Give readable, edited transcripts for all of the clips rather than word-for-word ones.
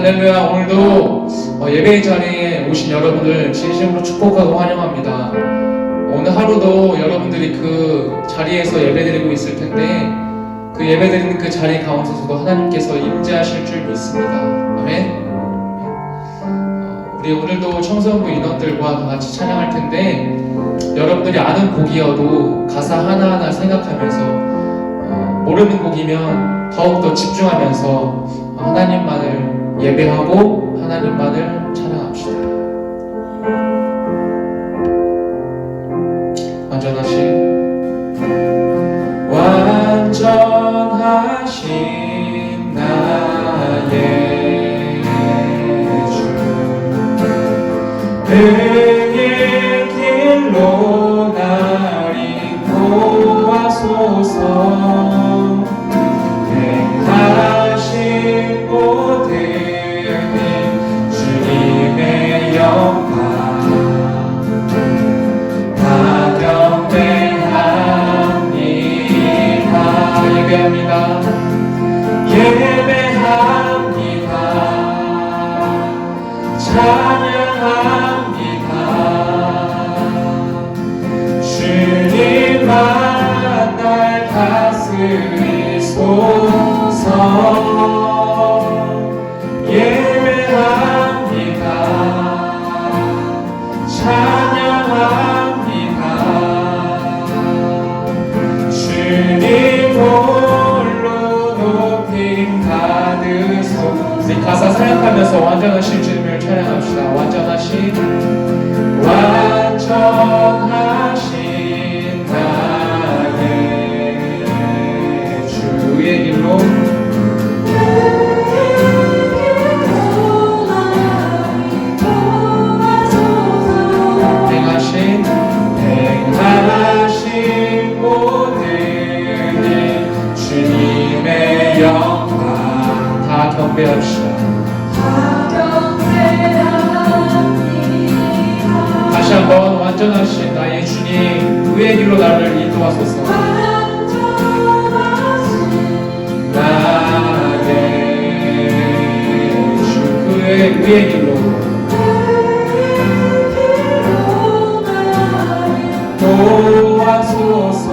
할렐루야. 오늘도 예배의 자리에 오신 여러분들 진심으로 축복하고 환영합니다. 오늘 하루도 여러분들이 그 자리에서 예배드리고 있을 텐데 그 예배드리는 그 자리 가운데서도 하나님께서 임재하실 줄 믿습니다. 아멘. 우리 오늘도 청소년부 인원들과 다 같이 찬양할 텐데 여러분들이 아는 곡이어도 가사 하나하나 생각하면서 모르는 곡이면 더욱더 집중하면서 하나님만을 예배하고 하나님만을 찬양합시다. 완전하신 나의 주 능의 길로 날 인도하소서. 행하신 모든 주님의 영광 다 경배합니다. 예배합니다. 찬양합니다. 주님만 날 다스리소서. 예배합니다. 찬양합니다. 주님 홀로 높임 받으소. 우리 가사 생각하면서 완전하신 주님을 찬양합시다. 완전하신 나의 주의 길로 행하신 모든 주님의 영광 다 경배합시다. 다시 한번 완전하신 나의 주님 의의 길로 나를 인도하소서. 나의 주 그의 의의 길로 도와소서.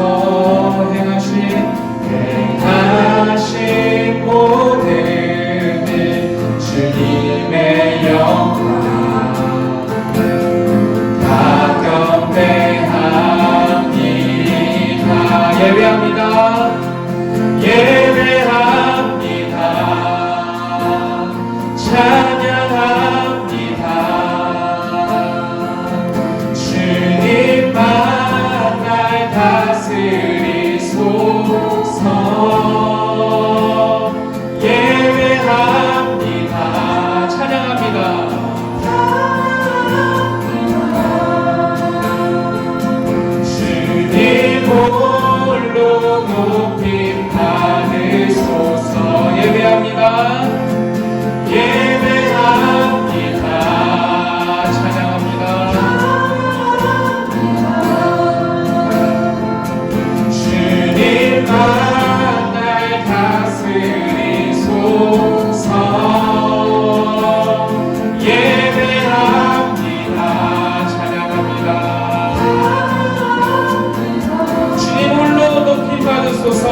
행하신 모든 주님의 영광 다 경배합니다. 예배합니다. 예배합니다. 찬양합니다. 주님만 날 다스리소서. 예배합니다. 찬양합니다. 주님 홀로 높임 받으소서. 예배합니다. 예배합니다. 찬양합니다. 주님만 날 다스리소서. 예배합니다. 찬양합니다. 주님 홀로 높임 받으소서.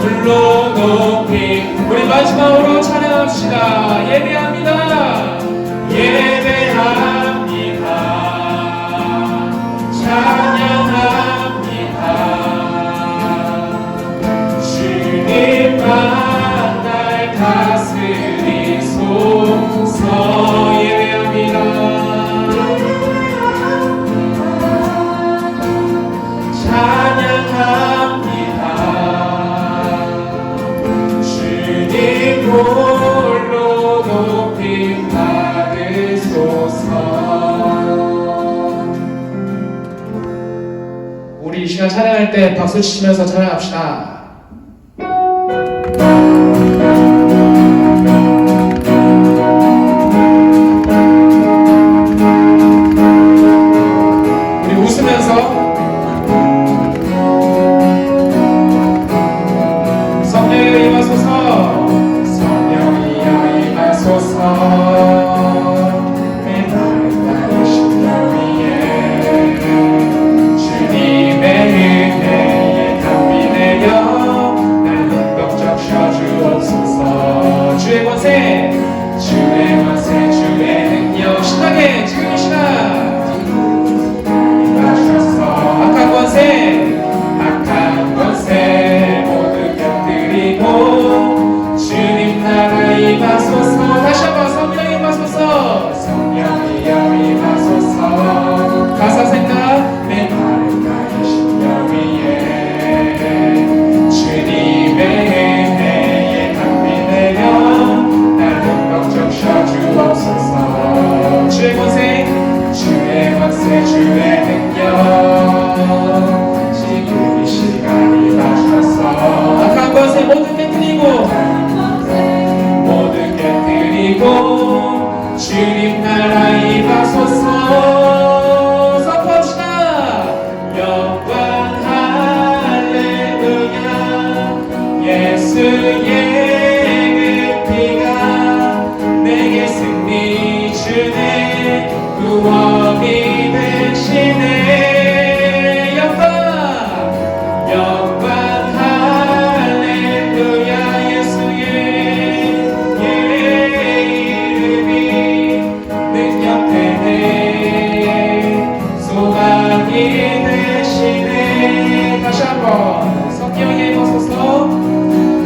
홀로 높임. 우리 마지막으로 찬양합시다. 예배합니다. 예배합니다. 찬양합니다. 주님만 날 다스리소서. 예배합니다. 찬양합니다. 주님 홀로 높임 받으소서. 우리 이 시간 찬양할 때 박수 치시면서 찬양합시다. 우리 웃으면서 성령이 임하소서. 성령이 영광 할렐루야. 예수의 그 피가 내게 승리 주네. 구원이 되시네. 영광 할렐루야. 예수의 이름이 능력되네. 소망이 되시네. 다시 한번 성령이 임하소서.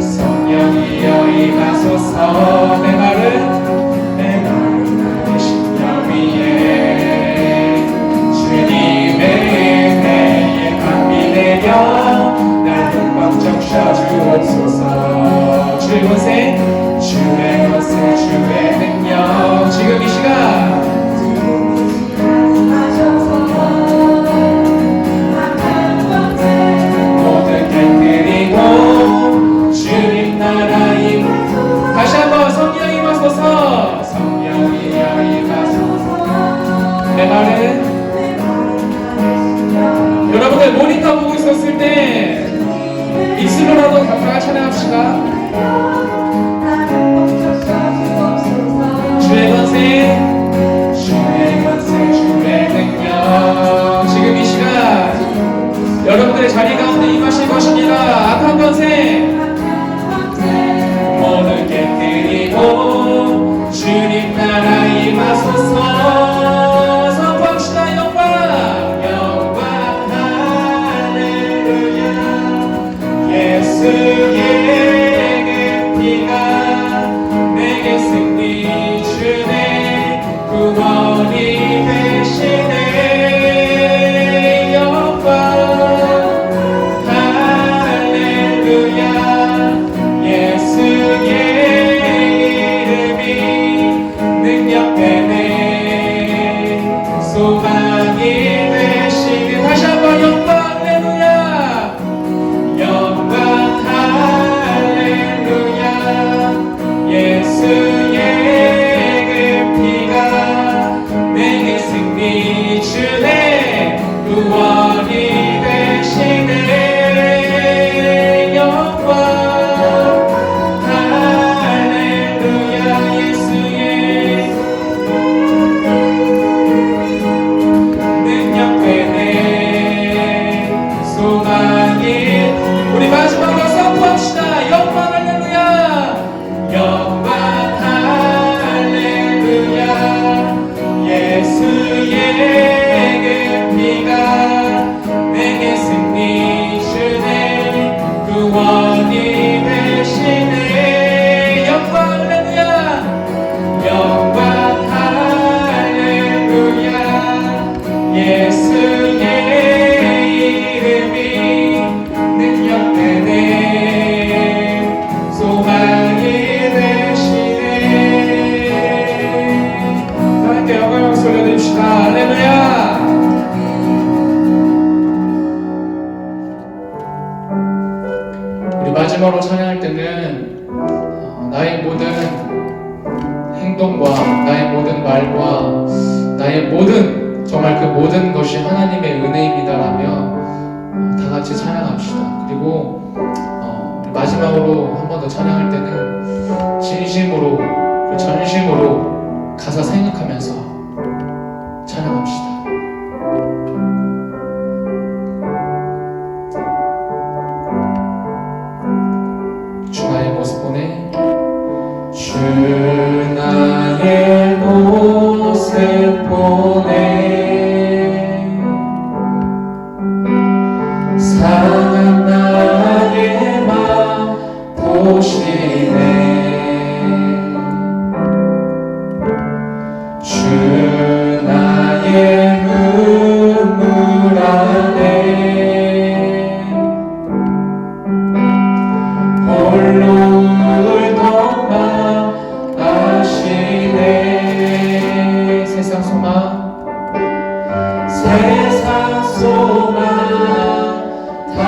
성령이여 임하소서. 내 말은 나의 심령 위에 주님의 은혜에 감미되며 날 흠뻑 적셔주옵소서. 주의 권세 주의 능력 지금 이 시간 모든 깨뜨리고 주님 나라 다시 한번 성령이 임하소서. 성령이여 임하소서. 내 말은 여러분들 모니터 보고 있었을 때 입술로라도 다 같이 찬양합시다. 주의 권세 주의 능력 지금 이 시간 여러분들의 자리 가운데 임하실 것입니다. 악한 권세 모든 깨뜨리고 주님 나라 임하소서. 선포합시다. 영광 할렐루야. 예수의 그 피가 내게 승리 주네. 구원이 되시네. 영광 할렐루야. 예수의 이름이 능력되네. 소망이 되시네. 다시 한번 영광 할렐루야. 영광 할렐루야. 예수의 그 피가 내게 승리 주네. 구원이 되시네. 영광 할렐루야. 예수의 능력되네. 소망이 우리 마지막으로 선포합시다. 영광 할렐루야. 영광 할렐루야. 예수의 그 피가 내게 승리 주네. 구원이 되시네. 영광 할렐루야. 영광 할렐루야. 예수의 이름이 능력되네. 소망이 되시네. 함께 영광 박수 올려드립시다. 할렐루야. 우리 마지막으로 찬양할 때는 나의 모든 행동과 나의 모든 말과 나의 모든 정말 그 모든 것이 하나님의 은혜입니다라며 다 같이 찬양합시다. 그리고 마지막으로 한 번 더 찬양할 때는 진심으로 그리고 전심으로 가사 생각하면서 찬양합시다. 주 나의 모습 보내. 주 나의 모습 보내. 상한 나의 맘 보시네. 주 나의 눈물 안에 홀로 울던 맘 아시네. 세상 소망 다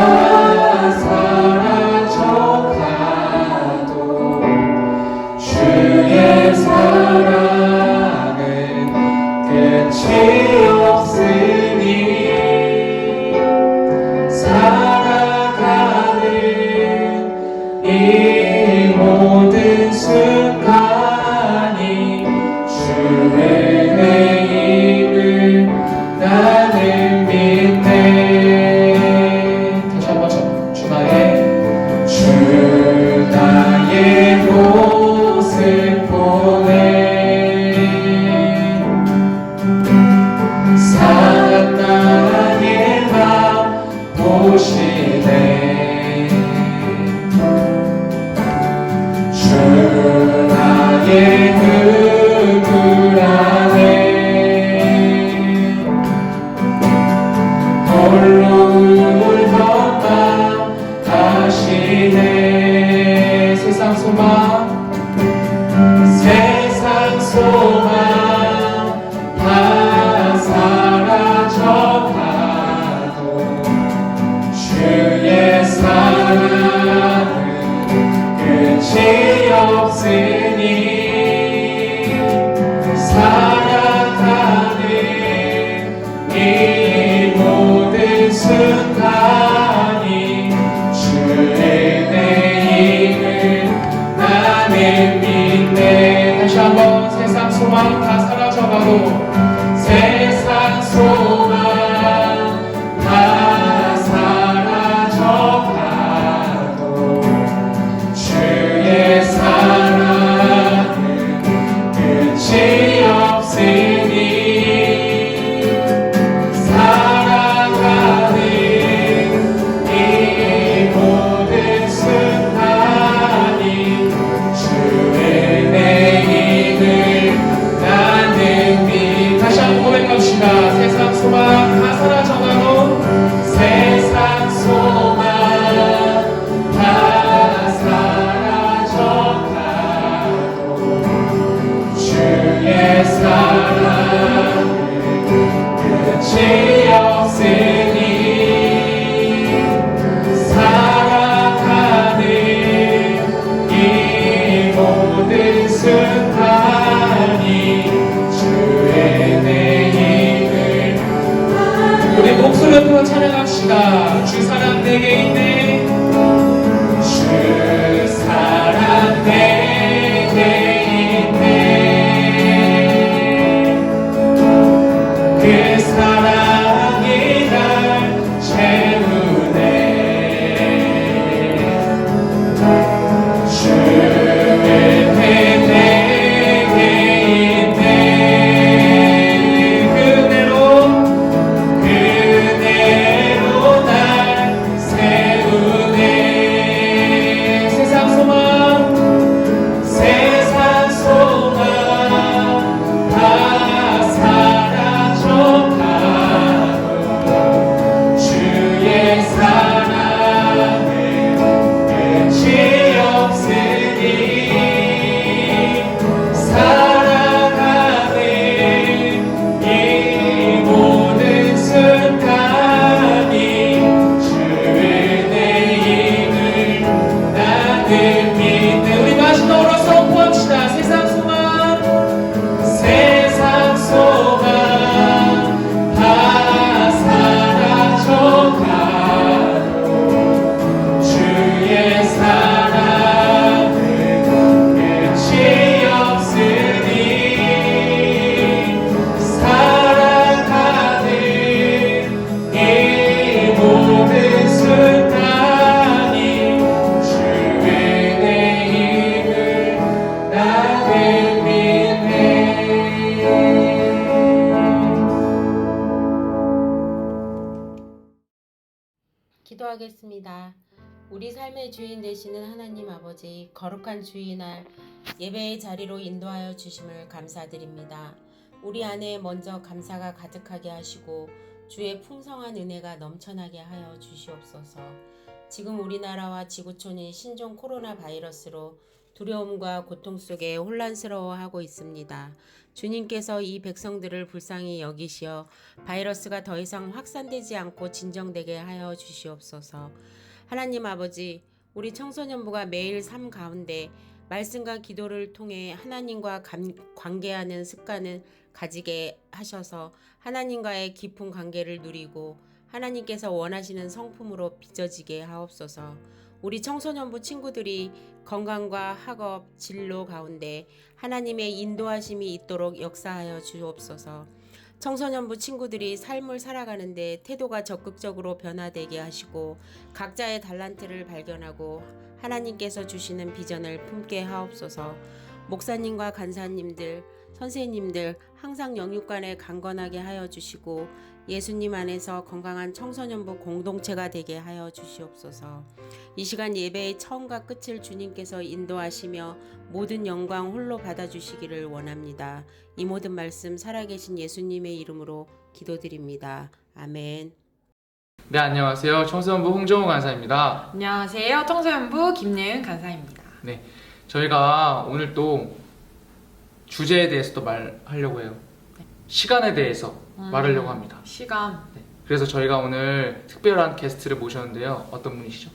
이 모든 순간이 주의 힘을 나는 믿네. 다시 한번 주 나의 모습 보네. 사랑 나의 맘 보시네. 주 나의 얼굴 안에 홀로 울던 맘 하시네. 세상 소망 다 사라져가도 주의 사랑은 끝이 없으니 살아가는 이 모든 순간이 주의 힘을 나는 믿네. 다시 한번 세상 소망 다 사라져가도 세상 소망 다 사라져가도 주의 사랑은 끝이 없으니 살아가는 이 모든 순간이 주의 힘을 나는 믿. 다시 한번 고백합시다. 세상 소망 다 사라져가도 세상 소망 다 사라져가도 주의 사랑은 끝이 없으니 살아가는 이 모든 순간이 주의 힘을. 우리 목소리 높여 찬양합시다. 주 사랑 내게 있네. 주 사랑 내게 있네. 그 사랑이 날 채우네. 주의 배 내게 있네. 그대로 날 세우네. 세상 소망 다 사라져가도 주의 사랑은 끝이 없으니 살아가는 이 모든 순간이 주의 힘을 나는 믿네. 우리 마지막으로 선포합시다. 세상 소망 다 사라져가도 주의 사랑은 끝이 없으니 살아가는 이 모든 순간이 주의 힘을 나는 믿네. 기도하겠습니다. 우리 삶의 주인 되시는 하나님 아버지, 거룩한 주일날 예배의 자리로 인도하여 주심을 감사드립니다. 우리 안에 먼저 감사가 가득하게 하시고 주의 풍성한 은혜가 넘쳐나게 하여 주시옵소서. 지금 우리나라와 지구촌이 신종 코로나 바이러스로 두려움과 고통 속에 혼란스러워하고 있습니다. 주님께서 이 백성들을 불쌍히 여기시어 바이러스가 더 이상 확산되지 않고 진정되게 하여 주시옵소서. 하나님 아버지, 우리 청소년부가 매일 삶 가운데 말씀과 기도를 통해 하나님과 관계하는 습관을 가지게 하셔서 하나님과의 깊은 관계를 누리고 하나님께서 원하시는 성품으로 빚어지게 하옵소서. 우리 청소년부 친구들이 건강과 학업, 진로 가운데 하나님의 인도하심이 있도록 역사하여 주옵소서. 청소년부 친구들이 삶을 살아가는데 태도가 적극적으로 변화되게 하시고 각자의 달란트를 발견하고 하나님께서 주시는 비전을 품게 하옵소서. 목사님과 간사님들, 선생님들 항상 영육간에 강건하게 하여 주시고 예수님 안에서 건강한 청소년부 공동체가 되게 하여 주시옵소서. 이 시간 예배의 처음과 끝을 주님께서 인도하시며 모든 영광 홀로 받아주시기를 원합니다. 이 모든 말씀 살아계신 예수님의 이름으로 기도드립니다. 아멘. 네, 안녕하세요. 청소년부 홍정호 간사입니다. 안녕하세요. 청소년부 김예은 간사입니다. 네, 저희가 오늘 또 주제에 대해서 또 말하려고 해요. 시간에 대해서 말하려고 합니다. 시간. 네, 그래서 저희가 오늘 특별한 게스트를 모셨는데요. 어떤 분이시죠?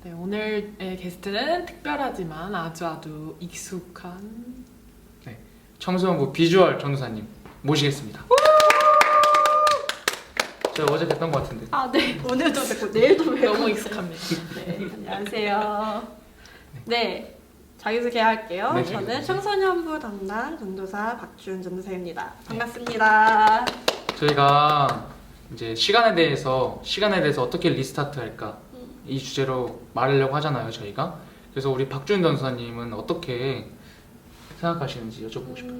네, 오늘의 게스트는 특별하지만 아주 익숙한 청소년부 비주얼 전도사님 모시겠습니다. 제가 어제 뵀던 것 같은데. 아, 네. 오늘도 뵙고 내일도 뵙고. 너무 익숙합니다. 네, 안녕하세요. 네, 자기소개 할게요. 네, 저는 청소년부 담당 전도사 박주은 전도사입니다. 반갑습니다. 저희가 이제 시간에 대해서 어떻게 리스타트 할까 이 주제로 말하려고 하잖아요, 저희가. 그래서 우리 박주은 전도사님은 어떻게 생각하시는지 여쭤보고 싶어요.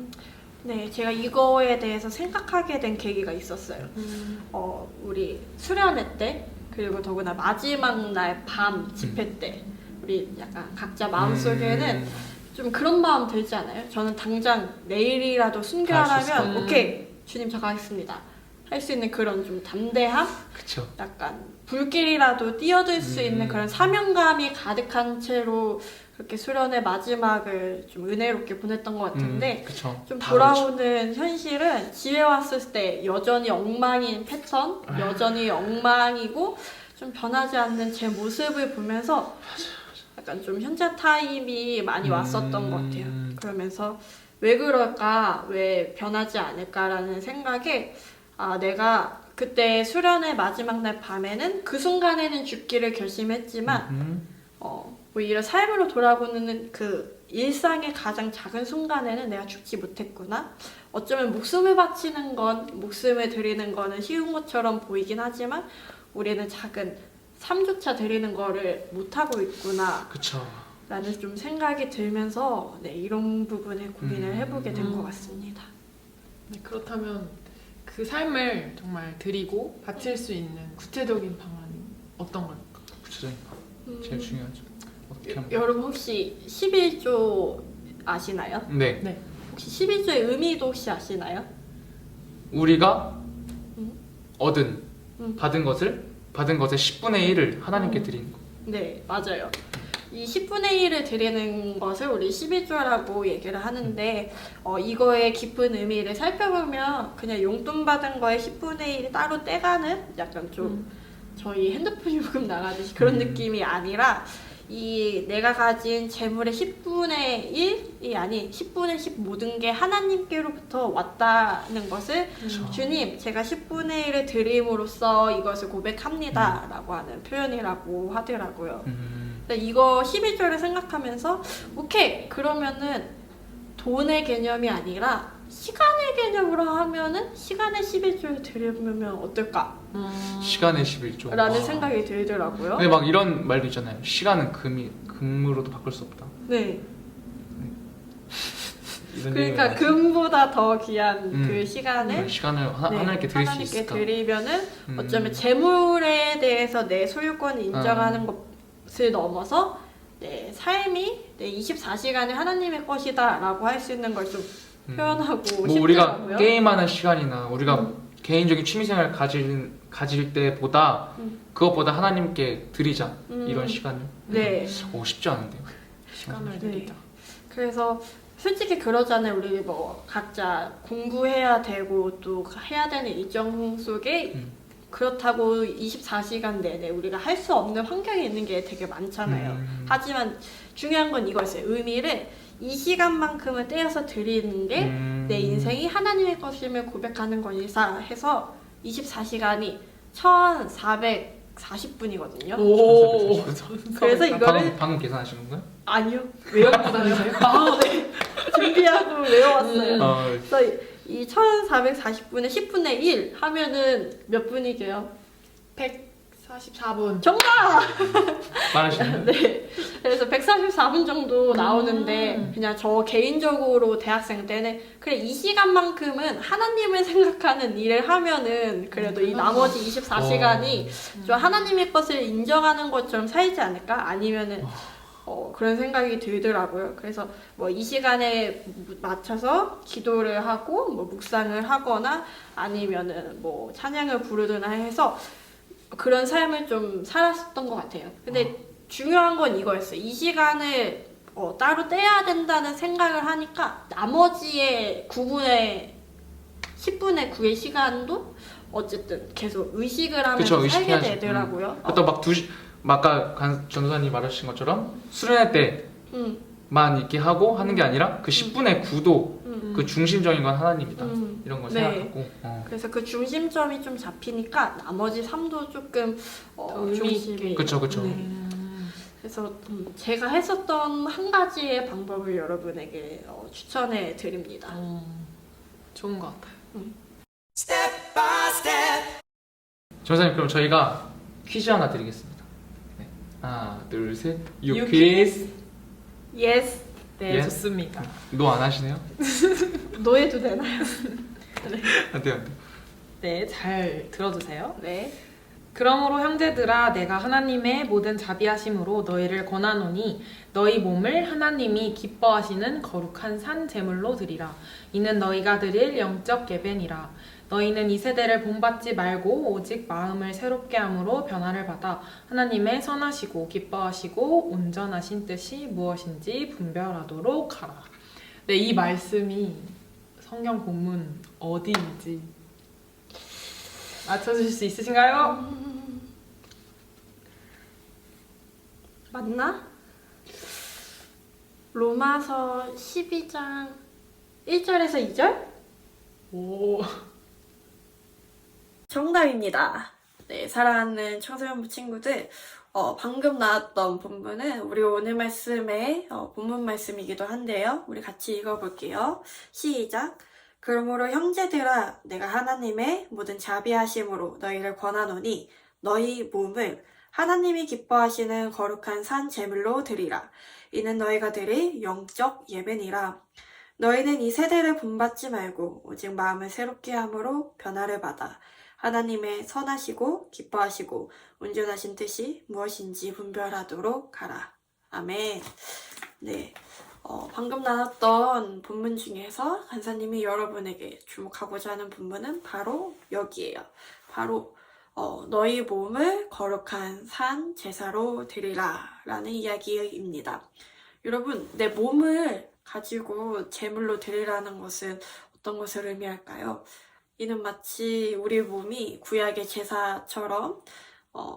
네, 제가 이거에 대해서 생각하게 된 계기가 있었어요. 우리 수련회 때, 그리고 더구나 마지막 날 밤 집회 때, 우리 약간 각자 마음속에는 좀 그런 마음 들지 않아요? 저는 당장 내일이라도 순교하라면 오케이, 주님 저 가겠습니다. 할 수 있는 그런 좀 담대함? 그쵸. 약간 불길이라도 뛰어들 수 있는 그런 사명감이 가득한 채로 그렇게 수련의 마지막을 좀 은혜롭게 보냈던 것 같은데 그쵸. 좀 다 돌아오는 현실은 집에 왔을 때 여전히 엉망인 패턴, 여전히 엉망이고 좀 변하지 않는 제 모습을 보면서 약간 좀 현자 타임이 많이 왔었던 것 같아요. 그러면서 왜 그럴까, 왜 변하지 않을까라는 생각에 내가 그때 수련의 마지막 날 밤에는 그 순간에는 죽기를 결심했지만 오히려 삶으로 돌아보는 그 일상의 가장 작은 순간에는 내가 죽지 못했구나. 어쩌면 목숨을 바치는 건, 목숨을 드리는 거는 쉬운 것처럼 보이긴 하지만 우리는 작은 삶조차 드리는 거를 못하고 있구나. 그쵸. 라는 좀 생각이 들면서 이런 부분에 고민을 해보게 된 것 같습니다. 네, 그렇다면 그 삶을 정말 드리고 바칠 수 있는 구체적인 방안이 어떤 걸까? 구체적인 거. 제일 중요하죠. 어떻게 하면. 여러분 혹시 11조 아시나요? 네. 네. 혹시 11조의 의미도 혹시 아시나요? 우리가 음. 받은 것의 10분의 1을 하나님께 드리는 거. 네, 맞아요. 이 10분의 1을 드리는 것을 우리 11조라고 얘기를 하는데 이거의 깊은 의미를 살펴보면 그냥 용돈 받은 거에 10분의 1이 따로 떼가는 약간 좀 저희 핸드폰 요금 나가듯이 그런 느낌이 아니라 이 내가 가진 재물의 10분의 1이 아닌 10분의 10 모든 게 하나님께로부터 왔다는 것을 주님, 제가 10분의 1을 드림으로써 이것을 고백합니다 라고 하는 표현이라고 하더라고요. 이거 11조를 생각하면서 오케이, 그러면은 돈의 개념이 아니라 시간의 개념으로 하면은 시간의 11조를 드리면 어떨까? 시간의 11조. 라는 생각이 들더라고요. 근데 막 이런 말도 있잖아요. 시간은 금으로도 바꿀 수 없다. 네. 이런 그러니까 얘기가 금보다 더 귀한 그 시간을 시간을 하나님께 드릴 수 하나님께 있을까? 드리면은 어쩌면 재물에 대해서 내 소유권을 인정하는 것을 넘어서 내 삶이 내 24시간이 하나님의 것이다 라고 할 수 있는 걸 좀 표현하고 뭐 싶더라고요. 우리가 게임하는 시간이나 우리가 개인적인 취미생활 가질 때보다 그것보다 하나님께 드리자 이런 시간을. 네. 쉽지 않은데요. 시간을 드리자. 그래서 솔직히 그러잖아요. 우리 뭐 각자 공부해야 되고 또 해야 되는 일정 속에 그렇다고 24시간 내내 우리가 할 수 없는 환경에 있는 게 되게 많잖아요. 하지만 중요한 건 이거였어요. 의미를 이 시간만큼을 떼어서 드리는 게 내 인생이 하나님의 것임을 고백하는 것이사 해서 24시간이 1440분이거든요. 오. 그래서 아, 이거를 방금 계산하신 건가요? 아니요. 외우고 다니세요? 아, 네. 준비하고 외워왔어요. 음. 그래서 이 1440분에 10분의 1 하면은 몇 분이게요? 144분. 정답! 말하시는 네. 그래서 144분 정도 나오는데 그냥 저 개인적으로 대학생 때는 그래 이 시간만큼은 하나님을 생각하는 일을 하면은 그래도 이 나머지 24시간이 좀 하나님의 것을 인정하는 것처럼 살지 않을까? 아니면은 그런 생각이 들더라고요. 그래서 뭐 이 시간에 맞춰서 기도를 하고 뭐 묵상을 하거나 아니면은 뭐 찬양을 부르거나 해서 그런 삶을 좀 살았었던 것 같아요. 근데 중요한 건 이거였어요. 이 시간을 따로 떼야 된다는 생각을 하니까 나머지의 10분의 9의 시간도 어쨌든 계속 의식을 하면서 그쵸, 살게 의식해야죠. 되더라고요. 또 막 아까 전도사님 말하신 것처럼 수련회 때만 이렇게 하고 하는 게 아니라 그 10분의 9도 그 중심적인 건 하나님이다. 이런 걸 네. 생각하고. 그래서 그 중심점이 좀 잡히니까 나머지 삶도 조금 더 의미 중심이 있게. 그쵸. 네. 그래서 제가 했었던 한 가지의 방법을 여러분에게 추천해 드립니다. 좋은 것 같아요. 전도사님 그럼 저희가 퀴즈 하나 드리겠습니다. 네. 하나, 둘, 셋. You 퀴즈. Yes. 네, 예? 좋습니다. 노 안 하시네요? 노예도 되나요? 안 돼요. 네, 잘 들어주세요. 네. 그러므로 형제들아 내가 하나님의 모든 자비하심으로 너희를 권하노니 너희 몸을 하나님이 기뻐하시는 거룩한 산 제물로 드리라. 이는 너희가 드릴 영적 예배니라. 너희는 이 세대를 본받지 말고 오직 마음을 새롭게 함으로 변화를 받아 하나님의 선하시고 기뻐하시고 온전하신 뜻이 무엇인지 분별하도록 하라. 네, 이 말씀이 성경 본문 어디인지 맞춰주실 수 있으신가요? 맞나? 로마서 12장 1절에서 2절? 오, 정답입니다. 네, 사랑하는 청소년부 친구들, 방금 나왔던 본문은 우리 오늘 말씀의 본문 말씀이기도 한데요. 우리 같이 읽어볼게요. 시작! 그러므로 형제들아 내가 하나님의 모든 자비하심으로 너희를 권하노니 너희 몸을 하나님이 기뻐하시는 거룩한 산 제물로 드리라. 이는 너희가 드릴 영적 예배니라. 너희는 이 세대를 본받지 말고 오직 마음을 새롭게 함으로 변화를 받아 하나님의 선하시고 기뻐하시고 온전하신 뜻이 무엇인지 분별하도록 하라. 아멘. 네. 방금 나눴던 본문 중에서 간사님이 여러분에게 주목하고자 하는 본문은 바로 여기에요. 바로 너희 몸을 거룩한 산 제사로 드리라 라는 이야기입니다. 여러분, 내 몸을 가지고 제물로 드리라는 것은 어떤 것을 의미할까요? 이는 마치 우리 몸이 구약의 제사처럼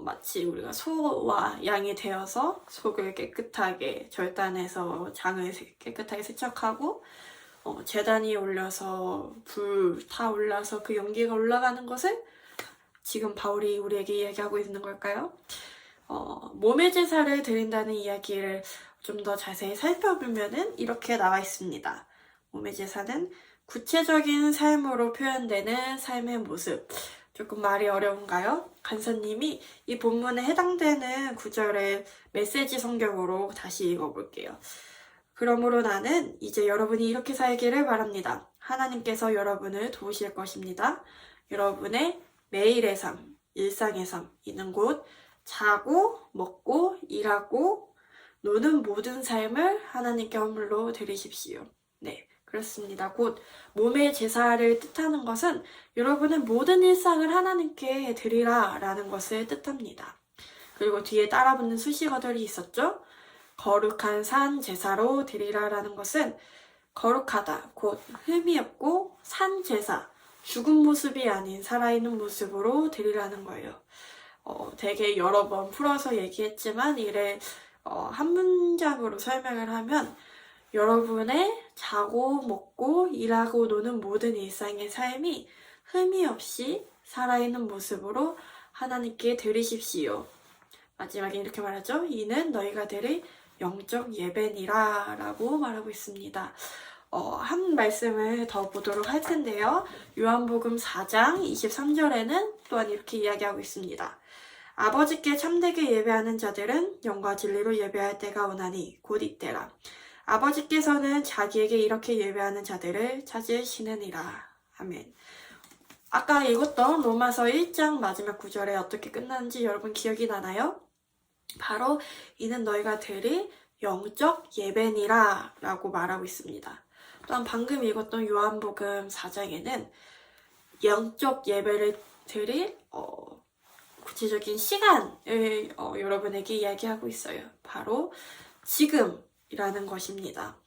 마치 우리가 소와 양이 되어서 속을 깨끗하게 절단해서 장을 깨끗하게 세척하고 제단이 올려서 불 타올라서 그 연기가 올라가는 것을 지금 바울이 우리에게 이야기하고 있는 걸까요? 몸의 제사를 드린다는 이야기를 좀 더 자세히 살펴보면은 이렇게 나와 있습니다. 몸의 제사는 구체적인 삶으로 표현되는 삶의 모습. 조금 말이 어려운가요? 간사님이 이 본문에 해당되는 구절의 메시지 성경으로 다시 읽어볼게요. 그러므로 나는 이제 여러분이 이렇게 살기를 바랍니다. 하나님께서 여러분을 도우실 것입니다. 여러분의 매일의 삶, 일상의 삶, 이는 곧 자고, 먹고, 일하고, 노는 모든 삶을 하나님께 허물로 드리십시오. 네, 그렇습니다. 곧 몸의 제사를 뜻하는 것은 여러분의 모든 일상을 하나님께 드리라 라는 것을 뜻합니다. 그리고 뒤에 따라붙는 수식어들이 있었죠. 거룩한 산 제사로 드리라 라는 것은 거룩하다, 곧 흠이 없고 산 제사, 죽은 모습이 아닌 살아있는 모습으로 드리라는 거예요. 되게 여러 번 풀어서 얘기했지만 이를 한 문장으로 설명을 하면 여러분의 자고 먹고 일하고 노는 모든 일상의 삶이 흠이 없이 살아있는 모습으로 하나님께 드리십시오. 마지막에 이렇게 말하죠. 이는 너희가 드릴 영적 예배니라 라고 말하고 있습니다. 한 말씀을 더 보도록 할 텐데요. 요한복음 4장 23절에는 또한 이렇게 이야기하고 있습니다. 아버지께 참되게 예배하는 자들은 영과 진리로 예배할 때가 오나니 곧 이때라. 아버지께서는 자기에게 이렇게 예배하는 자들을 찾으시느니라. 아멘. 아까 읽었던 로마서 1장 마지막 구절에 어떻게 끝나는지 여러분 기억이 나나요? 바로 이는 너희가 드릴 영적 예배니라 라고 말하고 있습니다. 또한 방금 읽었던 요한복음 4장에는 영적 예배를 드릴 구체적인 시간을 여러분에게 이야기하고 있어요. 바로 지금이라는 것입니다.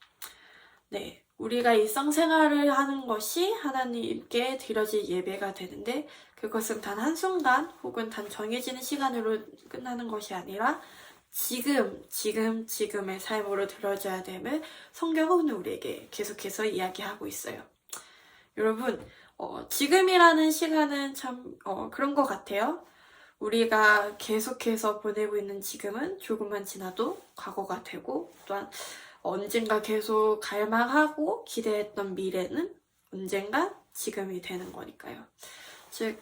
네, 우리가 일상생활을 하는 것이 하나님께 드려질 예배가 되는데 그것은 단 한순간 혹은 단 정해지는 시간으로 끝나는 것이 아니라 지금의 삶으로 드려져야 됨을 성경은 우리에게 계속해서 이야기하고 있어요. 여러분, 지금이라는 시간은 참 그런 것 같아요. 우리가 계속해서 보내고 있는 지금은 조금만 지나도 과거가 되고 또한 언젠가 계속 갈망하고 기대했던 미래는 언젠가 지금이 되는 거니까요. 즉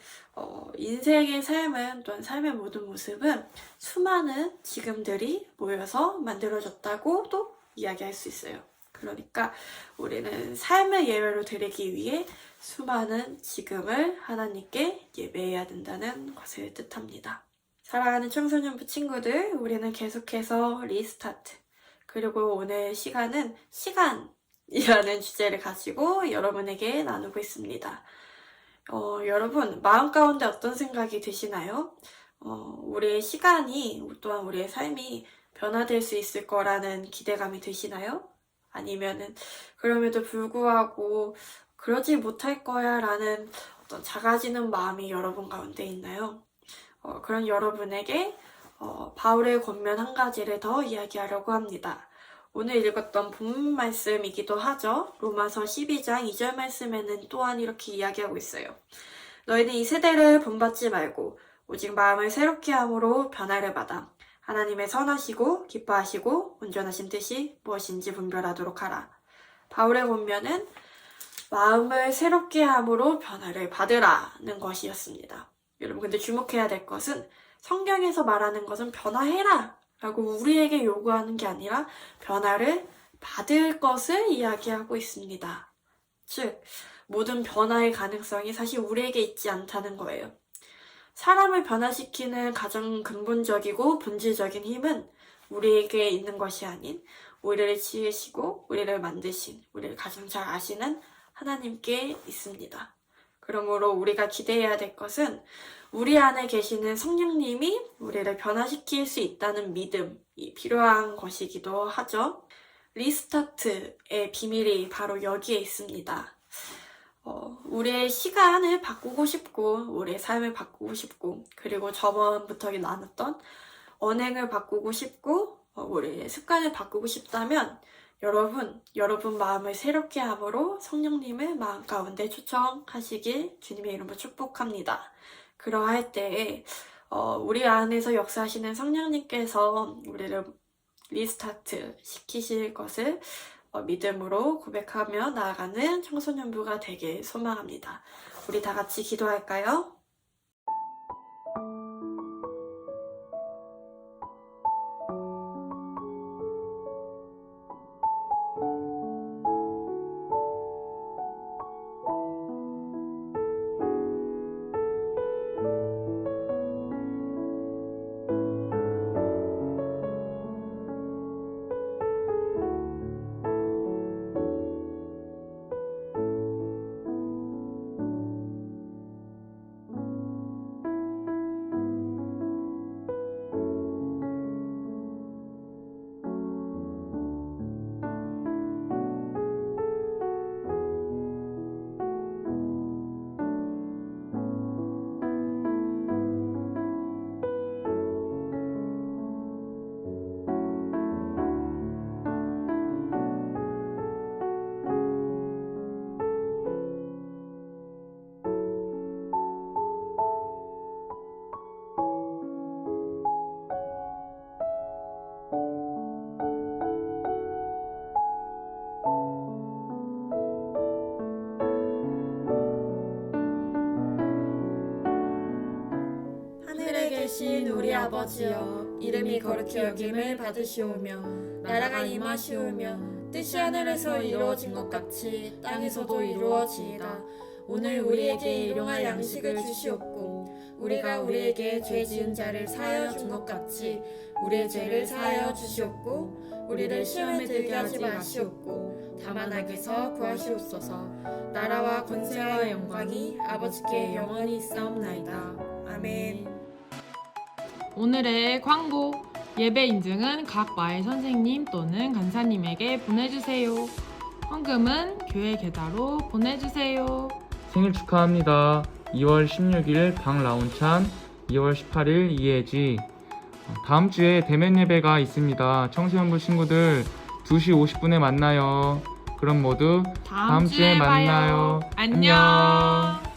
인생의 삶은 또한 삶의 모든 모습은 수많은 지금들이 모여서 만들어졌다고 또 이야기할 수 있어요. 그러니까 우리는 삶의 예배로 드리기 위해 수많은 지금을 하나님께 예배해야 된다는 것을 뜻합니다. 사랑하는 청소년부 친구들, 우리는 계속해서 리스타트 그리고 오늘 시간은 시간이라는 주제를 가지고 여러분에게 나누고 있습니다. 여러분 마음 가운데 어떤 생각이 드시나요? 우리의 시간이 또한 우리의 삶이 변화될 수 있을 거라는 기대감이 드시나요? 아니면은 그럼에도 불구하고 그러지 못할 거야 라는 어떤 작아지는 마음이 여러분 가운데 있나요? 그런 여러분에게 바울의 권면 한 가지를 더 이야기하려고 합니다. 오늘 읽었던 본문 말씀이기도 하죠. 로마서 12장 2절 말씀에는 또한 이렇게 이야기하고 있어요. 너희는 이 세대를 본받지 말고 오직 마음을 새롭게 함으로 변화를 받아 하나님의 선하시고 기뻐하시고 온전하신 뜻이 무엇인지 분별하도록 하라. 바울의 권면은 마음을 새롭게 함으로 변화를 받으라는 것이었습니다. 여러분 근데 주목해야 될 것은 성경에서 말하는 것은 변화해라 라고 우리에게 요구하는 게 아니라 변화를 받을 것을 이야기하고 있습니다. 즉 모든 변화의 가능성이 사실 우리에게 있지 않다는 거예요. 사람을 변화시키는 가장 근본적이고 본질적인 힘은 우리에게 있는 것이 아닌 우리를 지으시고 우리를 만드신 우리를 가장 잘 아시는 하나님께 있습니다. 그러므로 우리가 기대해야 될 것은 우리 안에 계시는 성령님이 우리를 변화시킬 수 있다는 믿음이 필요한 것이기도 하죠. 리스타트의 비밀이 바로 여기에 있습니다. 우리의 시간을 바꾸고 싶고 우리의 삶을 바꾸고 싶고 그리고 저번부터 나눴던 언행을 바꾸고 싶고 우리의 습관을 바꾸고 싶다면 여러분 마음을 새롭게 함으로 성령님을 마음 가운데 초청하시길 주님의 이름으로 축복합니다. 그러할 때에 우리 안에서 역사하시는 성령님께서 우리를 리스타트 시키실 것을 믿음으로 고백하며 나아가는 청소년부가 되길 소망합니다. 우리 다 같이 기도할까요? 아버지여 이름이 거룩히 여김을 받으시오며 나라가 임하시오며 뜻이 하늘에서 이루어진 것 같이 땅에서도 이루어지이다. 오늘 우리에게 일용할 양식을 주시옵고 우리가 우리에게 죄 지은 자를 사하여 준 것 같이 우리의 죄를 사하여 주시옵고 우리를 시험에 들게 하지 마시옵고 다만 악에서 구하시옵소서. 나라와 권세와 영광이 아버지께 영원히 있사옵나이다. 아멘. 오늘의 광고. 예배 인증은 각 마을 선생님 또는 간사님에게 보내주세요. 헌금은 교회 계좌로 보내주세요. 생일 축하합니다. 2월 16일 박라운찬, 2월 18일 이혜지. 다음 주에 대면 예배가 있습니다. 청소년부 친구들 2시 50분에 만나요. 그럼 모두 다음 주에 만나요. 안녕.